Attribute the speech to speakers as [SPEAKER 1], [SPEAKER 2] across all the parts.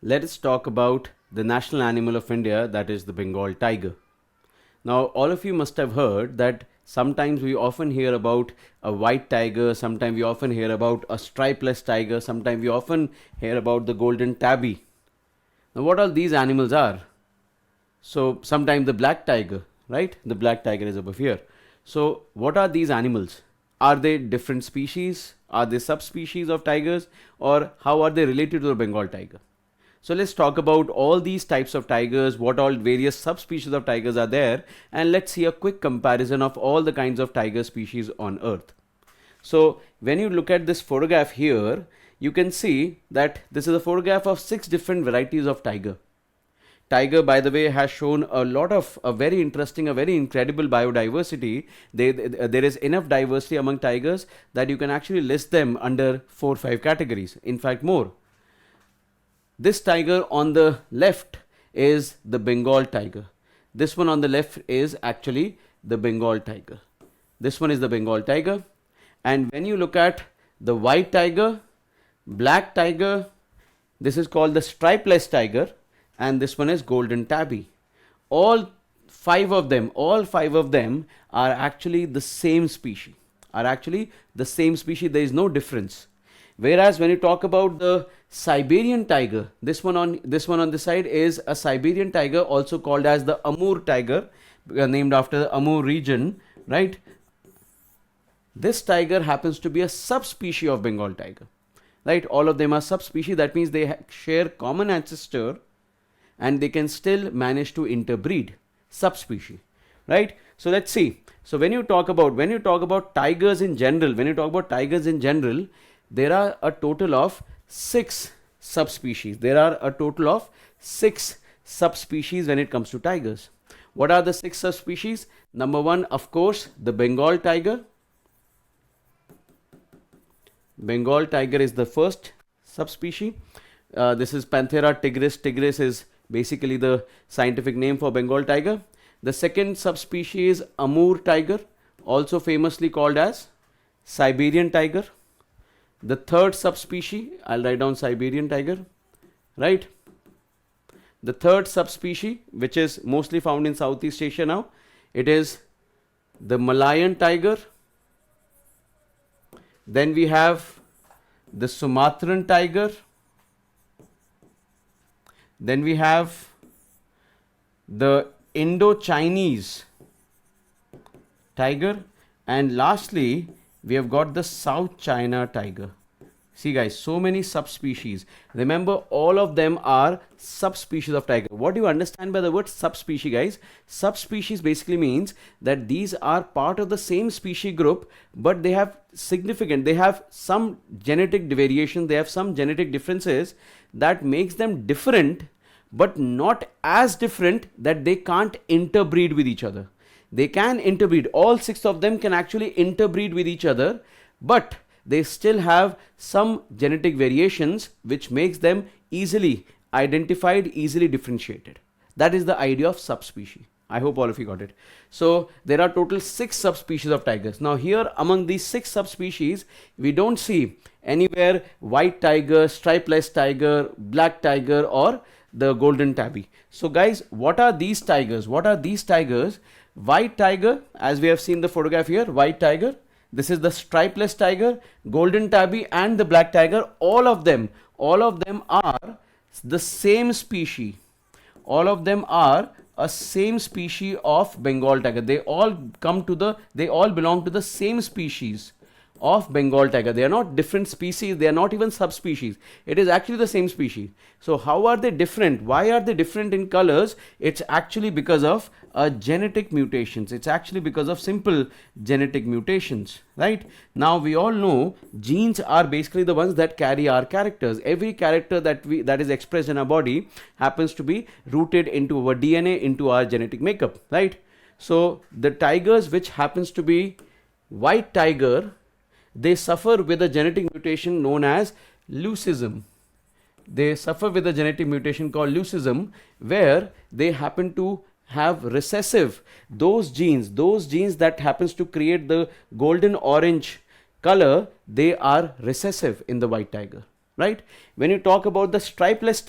[SPEAKER 1] Let us talk about the national animal of India, that is the Bengal tiger. Now, all of you must have heard that sometimes we often hear about a white tiger, sometimes we often hear about a stripeless tiger, sometimes we often hear about the golden tabby. Now, what all these animals are? So, sometimes the black tiger, right? The black tiger is above here. So, what are these animals? Are they different species? Are they subspecies of tigers? Or how are they related to the Bengal tiger? So let's talk about all these types of tigers, what all various subspecies of tigers are there, and let's see a quick comparison of all the kinds of tiger species on earth. So when you look at this photograph here, you can see that this is a photograph of 6 different varieties of tiger. Tiger, by the way, has shown a lot of a very interesting, a very incredible biodiversity. There is enough diversity among tigers that you can actually list them under 4 or 5 categories, in fact more. This tiger on the left is the Bengal tiger. This one on the left is actually the Bengal tiger. This one is the Bengal tiger. And when you look at the white tiger, black tiger, this is called the stripeless tiger, and this one is golden tabby. All five of them are actually the same species. There is no difference. Whereas when you talk about the Siberian tiger, this one on the side is a Siberian tiger, also called as the Amur tiger, named after the Amur region, right? This tiger happens to be a subspecies of Bengal tiger, right? All of them are subspecies. That means they share common ancestor, and they can still manage to interbreed. Subspecies, right? So let's see. So when you talk about tigers in general, there are a total of 6 subspecies. When it comes to tigers. What are the 6 subspecies? Number 1, of course, the Bengal tiger. Bengal tiger is the first subspecies. This is Panthera tigris. Tigris is basically the scientific name for Bengal tiger. The second subspecies is Amur tiger, also famously called as Siberian tiger. The third subspecies, I'll write down Siberian tiger, right? The third subspecies, which is mostly found in Southeast Asia now, it is the Malayan tiger. Then we have the Sumatran tiger. Then we have the Indo-Chinese tiger, and lastly we have got the South China tiger. See guys, so many subspecies. Remember, all of them are subspecies of tiger. What do you understand by the word subspecies, guys? Subspecies basically means that these are part of the same species group, but they have some genetic variation, they have some genetic differences that makes them different, but not as different that they can't interbreed with each other. They can interbreed. All 6 of them can actually interbreed with each other, but they still have some genetic variations which makes them easily identified, easily differentiated. That is the idea of subspecies. I hope all of you got it. So there are total 6 subspecies of tigers. Now here among these 6 subspecies, we don't see anywhere white tiger, stripeless tiger, black tiger, or the golden tabby. So guys, what are these tigers? White tiger, as we have seen the photograph here, white tiger. This is the stripeless tiger, golden tabby, and the black tiger. All of them are the same species. All of them are a same species of Bengal tiger. They all belong to the same species of Bengal tiger. They are not different species. They are not even subspecies. It is actually the same species. So how are they different? Why are they different in colors? It's actually because of genetic mutations. It's actually because of simple genetic mutations, right? Now we all know genes are basically the ones that carry our characters. Every character that is expressed in our body happens to be rooted into our DNA, into our genetic makeup, right? So the tigers, which happens to be white tiger, they suffer with a genetic mutation known as leucism. They suffer with a genetic mutation called leucism, where they happen to have recessive, those genes that happens to create the golden orange color, they are recessive in the white tiger. right? When you talk about the stripeless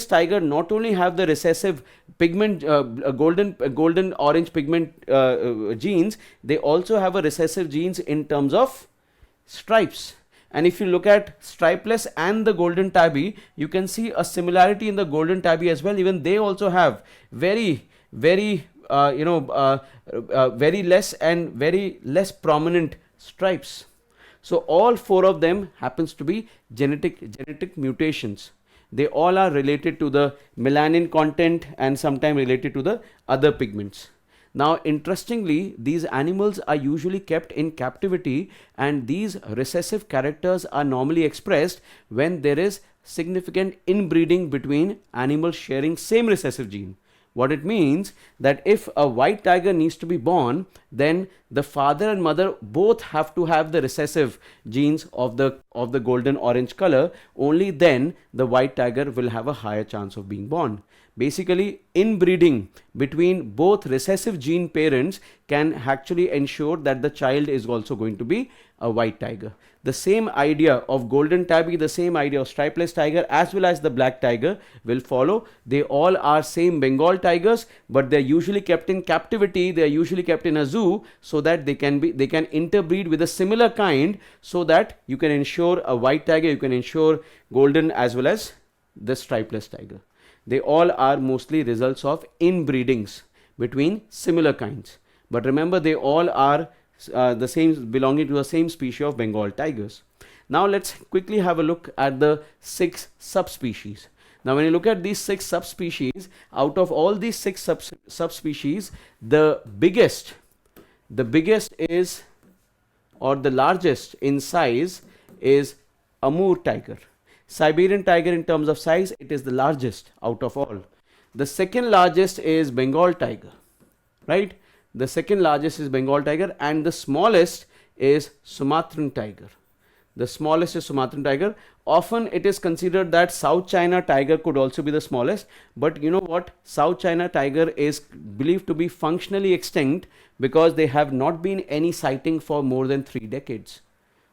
[SPEAKER 1] tiger not only have the recessive pigment, golden orange pigment genes, they also have a recessive genes in terms of stripes. And if you look at stripeless and the golden tabby, you can see a similarity in the golden tabby as well. Even they also have very very less prominent stripes. So all four of them happens to be genetic mutations. They all are related to the melanin content and sometimes related to the other pigments. Now, interestingly, these animals are usually kept in captivity, and these recessive characters are normally expressed when there is significant inbreeding between animals sharing same recessive gene. What it means that if a white tiger needs to be born, then the father and mother both have to have the recessive genes of the golden orange color. Only then the white tiger will have a higher chance of being born. Basically, inbreeding between both recessive gene parents can actually ensure that the child is also going to be a white tiger. The same idea of golden tabby, the same idea of stripeless tiger as well as the black tiger will follow. They all are same Bengal tigers, but they're usually kept in captivity. They are usually kept in a zoo so that they can interbreed with a similar kind, so that you can ensure a white tiger, you can ensure golden as well as the stripeless tiger. They all are mostly results of inbreedings between similar kinds. But remember, they all are the same, belonging to the same species of Bengal tigers. Now let's quickly have a look at the 6 subspecies. Now when you look at these 6 subspecies, out of all these 6 subspecies, the biggest is, or the largest in size, is Amur tiger. Siberian tiger, in terms of size, it is the largest out of all. The second largest is Bengal tiger, right? The second largest is Bengal tiger, and the smallest is Sumatran tiger. The smallest is Sumatran tiger. Often it is considered that South China tiger could also be the smallest, but you know what? South China tiger is believed to be functionally extinct because there have not been any sighting for more than 3 decades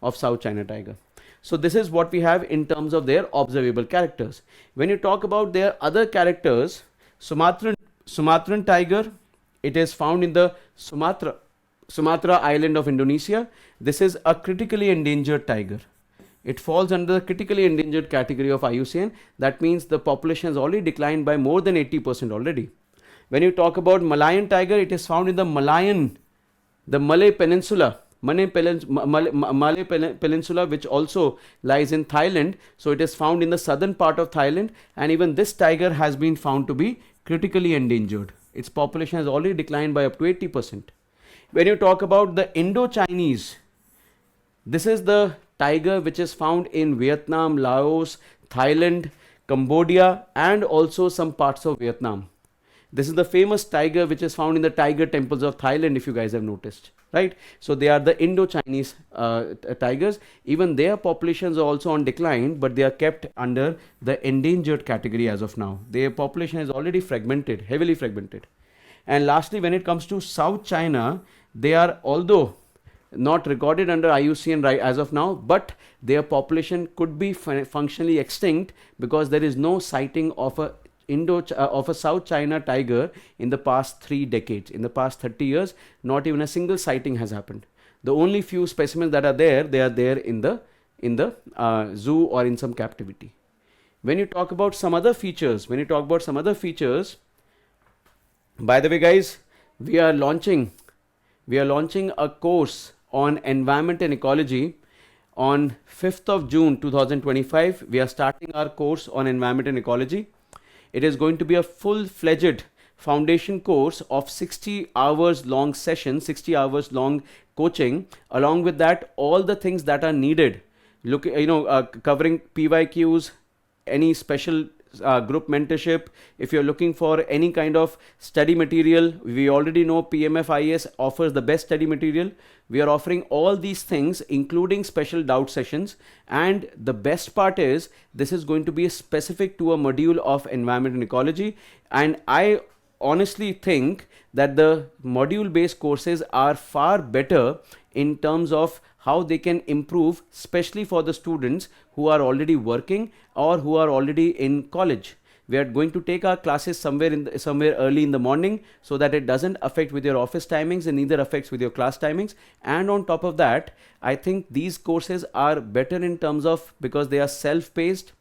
[SPEAKER 1] of South China tiger. So this is what we have in terms of their observable characters. When you talk about their other characters, Sumatran tiger, it is found in the Sumatra island of Indonesia. This is a critically endangered tiger. It falls under the critically endangered category of IUCN. That means the population has already declined by more than 80% already. When you talk about Malayan tiger, it is found in the Malay Peninsula. Malay Peninsula, which also lies in Thailand. So it is found in the southern part of Thailand, and even this tiger has been found to be critically endangered. Its population has already declined by up to 80%. When you talk about the Indo-Chinese, this is the tiger which is found in Vietnam, Laos, Thailand, Cambodia, and also some parts of Vietnam. This is the famous tiger which is found in the tiger temples of Thailand, if you guys have noticed, right? So they are the Indo-Chinese tigers. Even their populations are also on decline, but they are kept under the endangered category as of now. Their population is already fragmented, heavily fragmented. And lastly, when it comes to South China, they are, although not recorded under IUCN right as of now, but their population could be functionally extinct because there is no sighting of a South China tiger in the past 3 decades. In the past 30 years, not even a single sighting has happened. The only few specimens that are there, they are there in the zoo or in some captivity. When you talk about some other features, by the way, guys, we are launching a course on environment and ecology on 5th of June 2025. We are starting our course on environment and ecology. It is going to be a full-fledged foundation course of 60 hours long session, 60 hours long coaching. Along with that, all the things that are needed, covering PYQs, any special group mentorship. If you're looking for any kind of study material, we already know PMF IAS offers the best study material. We are offering all these things, including special doubt sessions. And the best part is, this is going to be specific to a module of environment and ecology. And I honestly think that the module based courses are far better in terms of how they can improve, especially for the students who are already working or who are already in college. We are going to take our classes somewhere early in the morning, so that it doesn't affect with your office timings and neither affects with your class timings. And on top of that, I think these courses are better in terms of, because they are self-paced,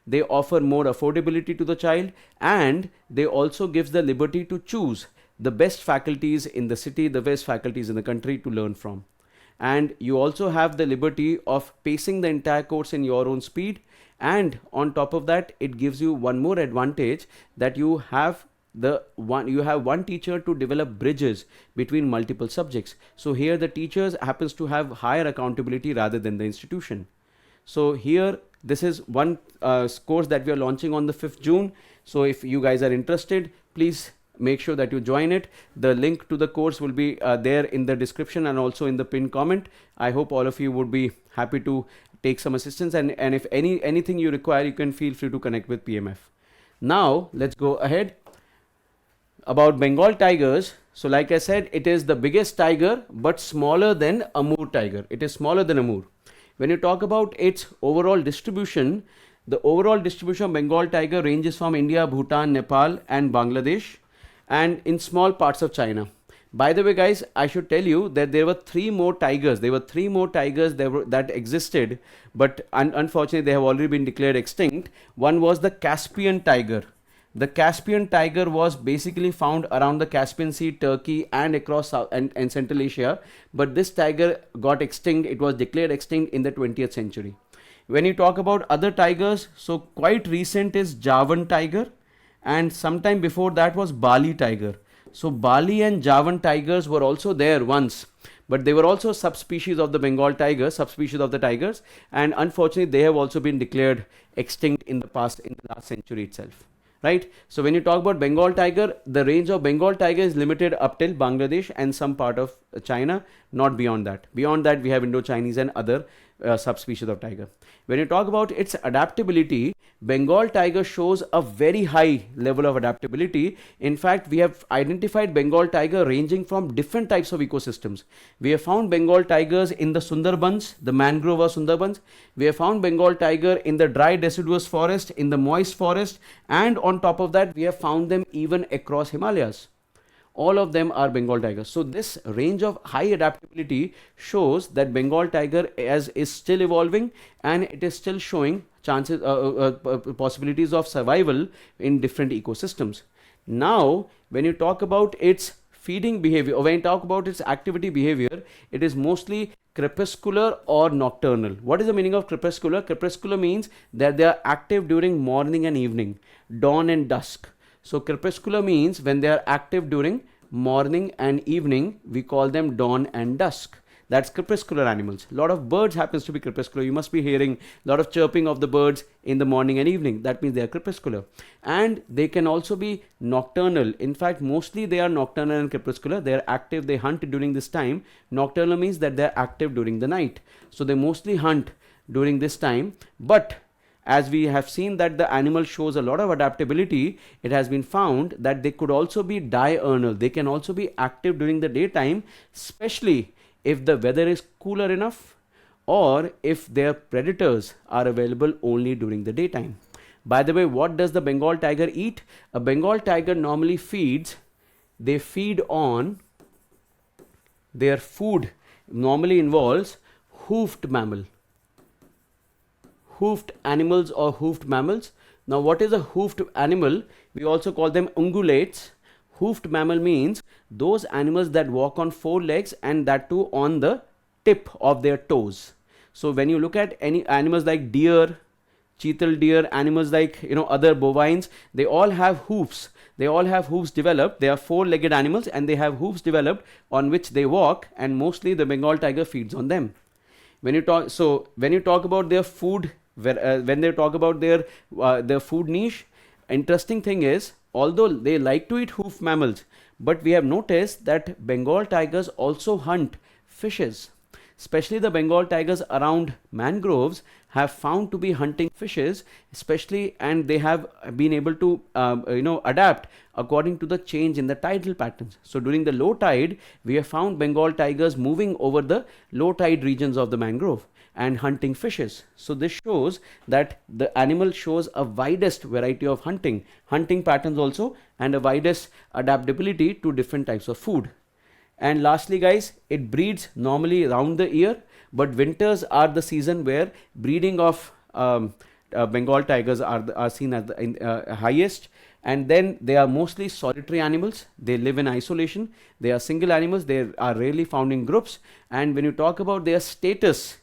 [SPEAKER 1] they offer more affordability to the child, and they also gives the liberty to choose the best faculties in the city, the best faculties in the country to learn from. And you also have the liberty of pacing the entire course in your own speed. And on top of that, it gives you one more advantage, that you have one teacher to develop bridges between multiple subjects. So here the teachers happens to have higher accountability rather than the institution. So here, this is one course that we are launching on the 5th June. So if you guys are interested, please make sure that you join it. The link to the course will be there in the description and also in the pinned comment. I hope all of you would be happy to take some assistance, and if anything you require, you can feel free to connect with PMF. Now let's go ahead about Bengal tigers. So like I said, it is the biggest tiger but smaller than Amur tiger. It is smaller than Amur. When you talk about its overall distribution, the overall distribution of Bengal tiger ranges from India, Bhutan, Nepal and Bangladesh, and in small parts of China. By the way, guys, I should tell you that there were 3 more tigers. There were 3 more tigers that existed, but unfortunately they have already been declared extinct. One was the Caspian tiger. The Caspian tiger was basically found around the Caspian Sea, Turkey and across South and Central Asia. But this tiger got extinct. It was declared extinct in the 20th century. When you talk about other tigers, so quite recent is Javan tiger, and sometime before that was Bali tiger. So Bali and Javan tigers were also there once, but they were also subspecies of the Bengal tiger, subspecies of the tigers, and unfortunately they have also been declared extinct in the last century itself. Right? So when you talk about Bengal tiger, the range of Bengal tiger is limited up till Bangladesh and some part of China, not beyond that. Beyond that, we have Indo-Chinese and other subspecies of tiger. When you talk about its adaptability, Bengal tiger shows a very high level of adaptability. In fact, we have identified Bengal tiger ranging from different types of ecosystems. We have found Bengal tigers in the Sundarbans, the mangrove or Sundarbans. We have found Bengal tiger in the dry deciduous forest, in the moist forest, and on top of that, we have found them even across Himalayas. All of them are Bengal tigers. So this range of high adaptability shows that Bengal tiger is still evolving, and it is still showing chances, possibilities of survival in different ecosystems. Now, when you talk about its feeding behavior, or when you talk about its activity behavior, it is mostly crepuscular or nocturnal. What is the meaning of crepuscular? Crepuscular means that they are active during morning and evening, dawn and dusk. So crepuscular means when they are active during morning and evening, we call them dawn and dusk. That's crepuscular animals. A lot of birds happens to be crepuscular. You must be hearing a lot of chirping of the birds in the morning and evening. That means they are crepuscular. And they can also be nocturnal. In fact, mostly they are nocturnal and crepuscular. They are active. They hunt during this time. Nocturnal means that they are active during the night. So they mostly hunt during this time. But as we have seen that the animal shows a lot of adaptability, it has been found that they could also be diurnal. They can also be active during the daytime, especially if the weather is cooler enough or if their predators are available only during the daytime. By the way, what does the Bengal tiger eat? A Bengal tiger normally feeds, they feed on, their food normally involves hoofed mammal. Hoofed animals or hoofed mammals. Now what is a hoofed animal? We also call them ungulates. Hoofed mammal means those animals that walk on 4 legs, and that too on the tip of their toes. So when you look at any animals like deer, cheetal deer, animals like other bovines, they all have hoofs. They all have hoofs developed. They are 4-legged animals and they have hoofs developed on which they walk, and mostly the Bengal tiger feeds on them. When you talk about their food, when they talk about their food niche, interesting thing is, although they like to eat hoof mammals, but we have noticed that Bengal tigers also hunt fishes. Especially the Bengal tigers around mangroves have found to be hunting fishes, especially, and they have been able to adapt according to the change in the tidal patterns. So during the low tide, we have found Bengal tigers moving over the low tide regions of the mangrove. and hunting fishes. So this shows that the animal shows a widest variety of hunting patterns also, and a widest adaptability to different types of food. And lastly guys, it breeds normally around the year, but winters are the season where breeding of Bengal tigers are seen as the highest. And then they are mostly solitary animals. They live in isolation. They are single animals. They are rarely found in groups. And when you talk about their status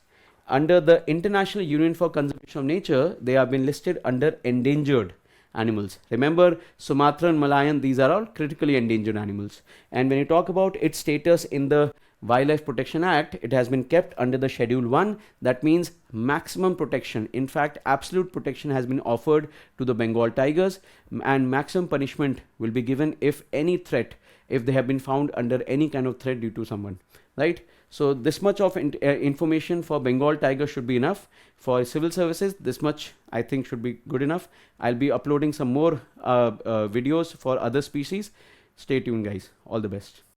[SPEAKER 1] under the International Union for Conservation of Nature, they have been listed under endangered animals. Remember, Sumatran, Malayan, these are all critically endangered animals. And when you talk about its status in the Wildlife Protection Act, it has been kept under the Schedule 1. That means maximum protection. In fact, absolute protection has been offered to the Bengal tigers, and maximum punishment will be given if any threat, if they have been found under any kind of threat due to someone, right? So this much of information for Bengal tiger should be enough. For civil services, this much I think should be good enough. I'll be uploading some more videos for other species. Stay tuned guys. All the best.